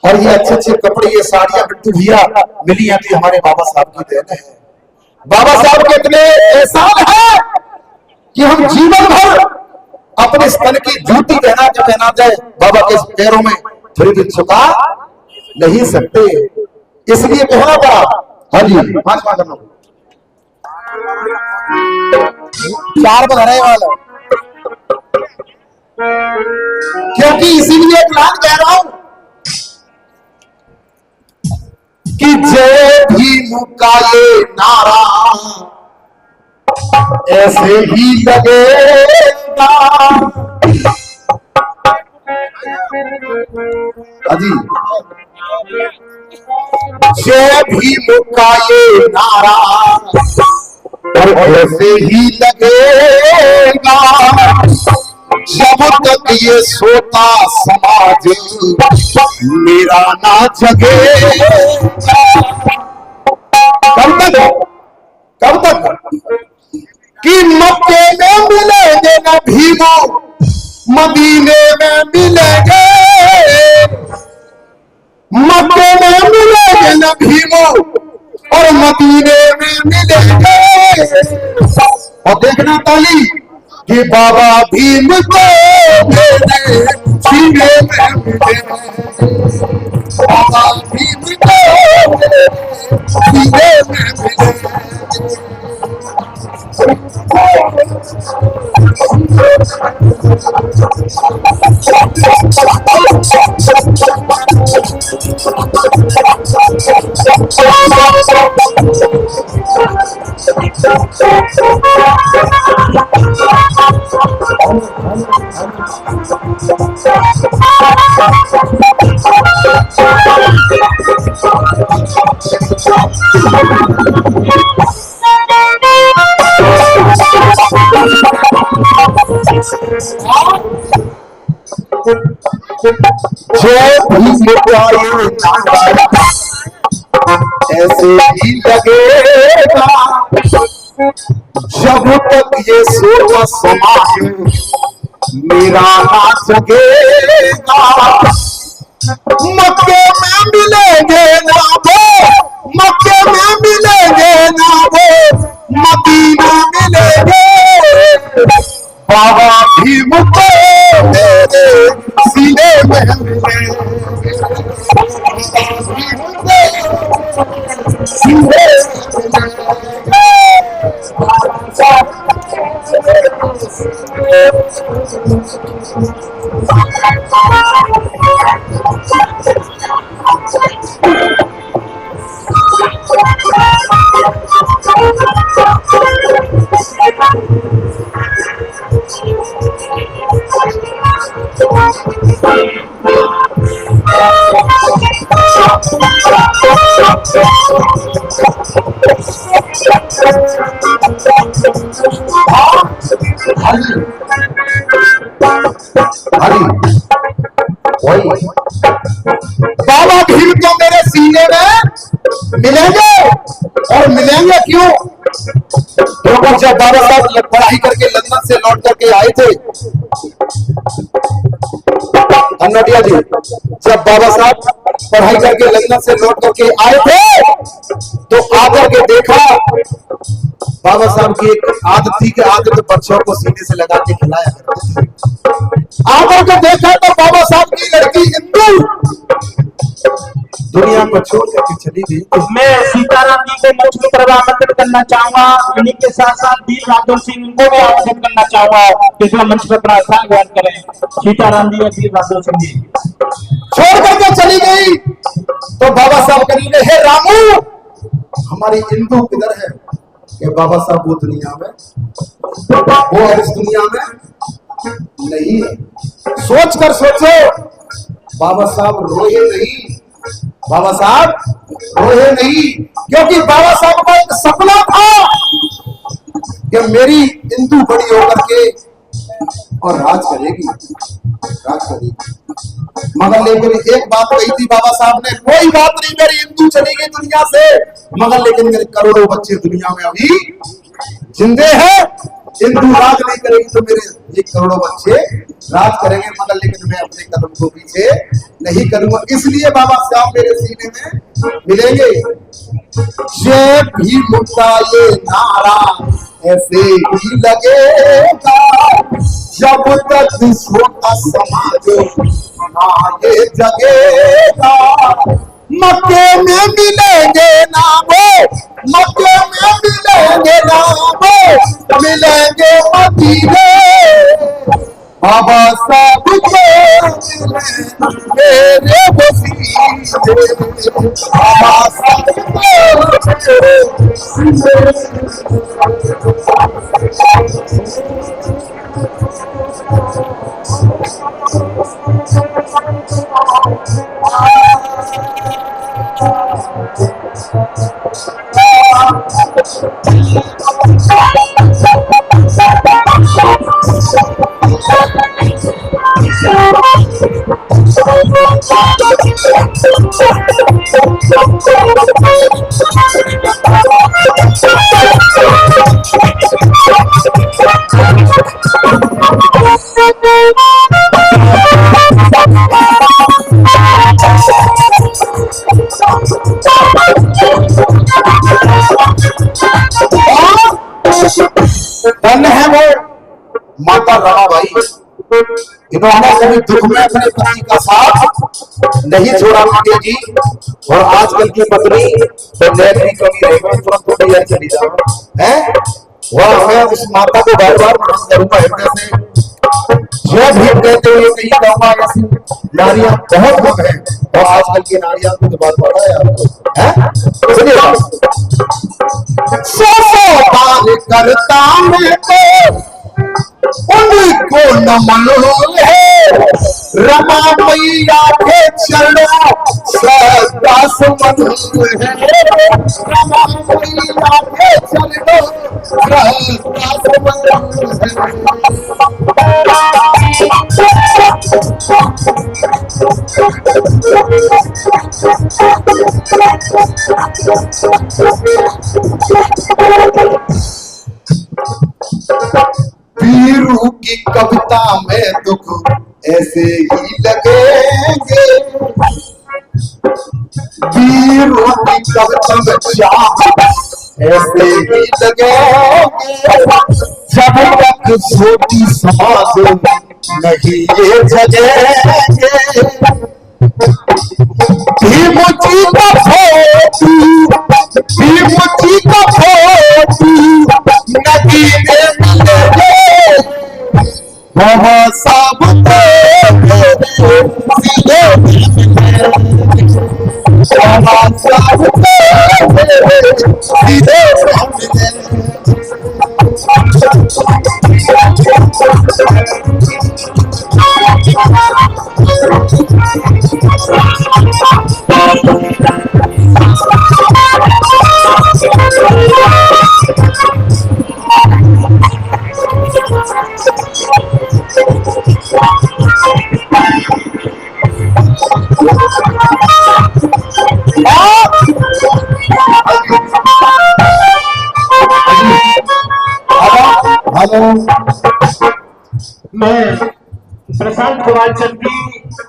और ये अच्छे अच्छे कपड़े, ये साड़ियां बिट्टू भैया मिली हैं तो हमारे बाबा साहब की देन है। बाबा साहब के इतने एहसान है कि हम जीवन भर अपने स्तन की जूती पहना जाए बाबा के पैरों में, फिर भी छुपा नहीं सकते, इसलिए कहना पड़ा। हाँ जी, 5 करना 4 बधाने वाला, क्योंकि इसीलिए प्लान कह रहा हूं कि जय भीम का ये नारा ऐसे ही लगेगा। अजी जय भीम का ये नारा और ऐसे ही लगेगा जब तक ये सोता समाज मेरा ना जगेगा। कब तक कि मक्के में मिलेंगे ना भीमो, मदीने में मिलेंगे, मक्के में मिलेंगे ना भीमो और मदीने में मिलेंगे। और देखना ताली कि बाबा भीम को मेरे सीने में मिले, बाबा भीम को मेरे सीने में मिले। जय भीम का ये नारा ऐसे ही लगेगा जब तक ये सोता समाज मेरा ना जगेगा। मक्के में मिलेंगे ना वो, मक्के में मिलेंगे ना वो, मदीना मिलेंगे, बाबा भीम को मेरे सीने में मिले, सीने बाबा भीम को मेरे सीने में मिलेंगे। और मिलेंगे क्यों? क्योंकि जब बाबा साहब पढ़ाई करके लंदन से लौट करके आए थे, नोटिया जी, जब बाबा साहब पढ़ाई करके लंदन से लौट करके आए थे तो आकर के देखा, बाबा साहब की एक आदत थी कि आदत बच्चों को सीने से लगा के खिलाया करते थे। आकर के देखा तो बाबा साहब की लड़की हिंदू दुनिया को छोड़ करके चली गई। मैं सीताराम जी को मोक्ष में प्रवाह आमंत्रित करना चाहूंगा, इन्हीं के साथ साथ वीर राठौर सिंह को भी आमंत्रित करना चाहूंगा कि इस मंच पर अपना स्थान ग्रहण करें। सीताराम जी और वीर राठौर सिंह जी छोड़ करके चली गई तो बाबा साहब कहेंगे, हे रामू हमारी हिंदू किधर है? कि बाबा साहब वो दुनिया में, वो इस दुनिया में नहीं है। सोच कर सोचो, बाबा साहब रोए नहीं, बाबा साहब रोए नहीं, क्योंकि बाबा साहब का एक सपना था कि मेरी हिंदू बड़ी होकर के और राज करेगी, राज करेगी। मगर लेकिन एक बात कही थी बाबा साहब ने, कोई बात नहीं मेरी हिंदू चली गई दुनिया से, मगर लेकिन मेरे करोड़ों बच्चे दुनिया में अभी जिंदे हैं हिंदू राज नहीं करेगी तो मेरे ये करोड़ों बच्चे राज करेंगे, मगर लेकिन मैं अपने कदम को पीछे नहीं करूंगा। इसलिए बाबा साहब मेरे सीने में मिलेंगे। ये भी मुद्दा ये नारा ऐसे ही लगेगा जब तक छोटा समाज ना ये जगेगा। मक्के में मिलेंगे ना वो, मक्के में मिलेंगे ना वो, मिलेंगे मदीने बाबा साहब को मेरे वसीले, बाबा साहब धन है वो माता रमाबाई। इन्होंने कभी दुख में अपने पति का साथ नहीं छोड़ा माता जी। और आजकल की पत्नी तो नेट की कमी रहेगा, तुरंत तो तैयार चली जाओ है। वह मैं उस माता को बार बार प्रणाम करूंगा हृदय से। जो भी कहते हुए कहीं कहूंगा ऐसी नारियां बहुत कम है, और आजकल की नारियां को तो बात पता है आपको है। सुनिए, सौ बार करता मैं तो उनको नमन है, रमा मैया के चरणों सदा सुमन है, रमा मैया के चरणों सदा सुमन वीरू की कविता में दुख ऐसे ही लगेंगे, वीरू की कविता में चाह ऐसे ही लगेंगे जब तक छोटी समाज नहीं ये जगेंगे। भीम जी का फोटू, भीम जी का फोटू नदी में मिलेंगे बाबा साहब को सीधे बाबा साहब को सीधे मैं प्रशांत कुमार चंद्री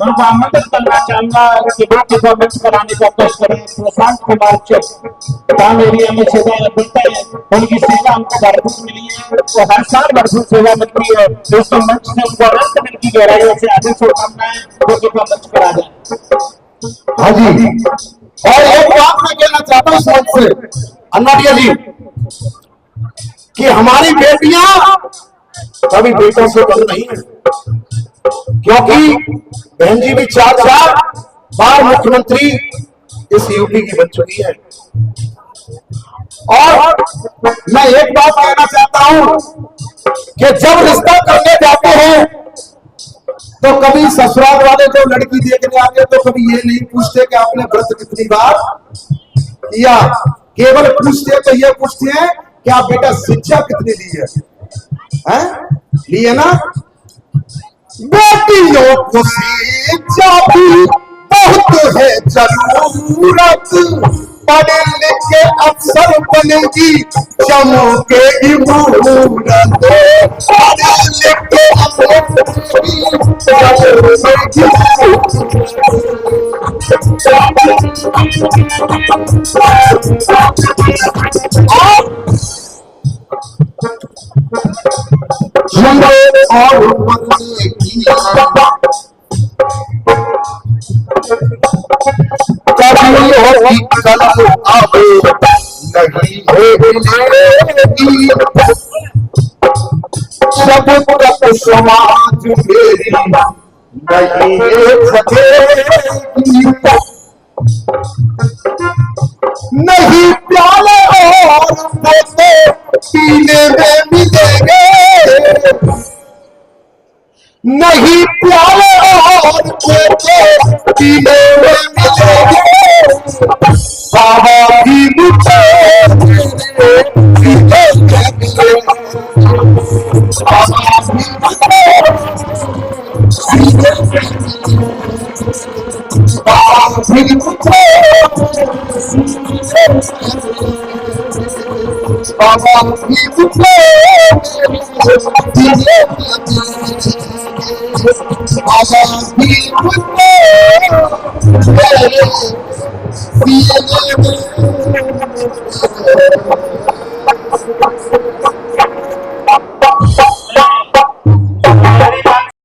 उनको आमंत्रित करना चाहूंगा कि वो परफॉर्मेंस कराने का कोशिश करें। प्रशांत कुमार चंद्र टाउन एरिया में सेवा मिलता है, उनकी सेवा हमको भरपूर मिली है, वो हर साल भरपूर सेवा मिलती है। दोस्तों मंच से उनको अनंत दिल की गहराइयों से आगे शुभकामनाएं, वो परफॉर्मेंस करा दें। हाँ जी, और एक बात मैं कहना चाहता हूँ मंच से अन्नाडिया जी कि हमारी बेटियां कभी बेटों से कम नहीं है, क्योंकि बहन जी भी 4 बार मुख्यमंत्री इस यूपी की बन चुकी है। और मैं एक बात कहना चाहता हूं कि जब रिश्ता करने जाते हैं तो कभी ससुराल वाले जो लड़की देखने आते हैं तो कभी ये नहीं पूछते कि आपने व्रत कितनी बार किया, केवल पूछते तो ये पूछते हैं कि आप बेटा शिक्षा कितनी ली है, लिए ना। बेटियों को शिक्षा भी बहुत है जरूरत, पढ़ लिख के अफसर बनेगी, चमकेगी मूरत। पढ़ लिख के अफसर बनेगी, चमकेगी जिए और मरने की कभी होगी कलम अब नहीं मिलेगी। सब तक समाज मेरी नहीं सकेगी। नहीं प्याले और बोते पीने में मिलेंगे, नहीं प्याले और बोते पीने में मिलेंगे। बाबा की मुझे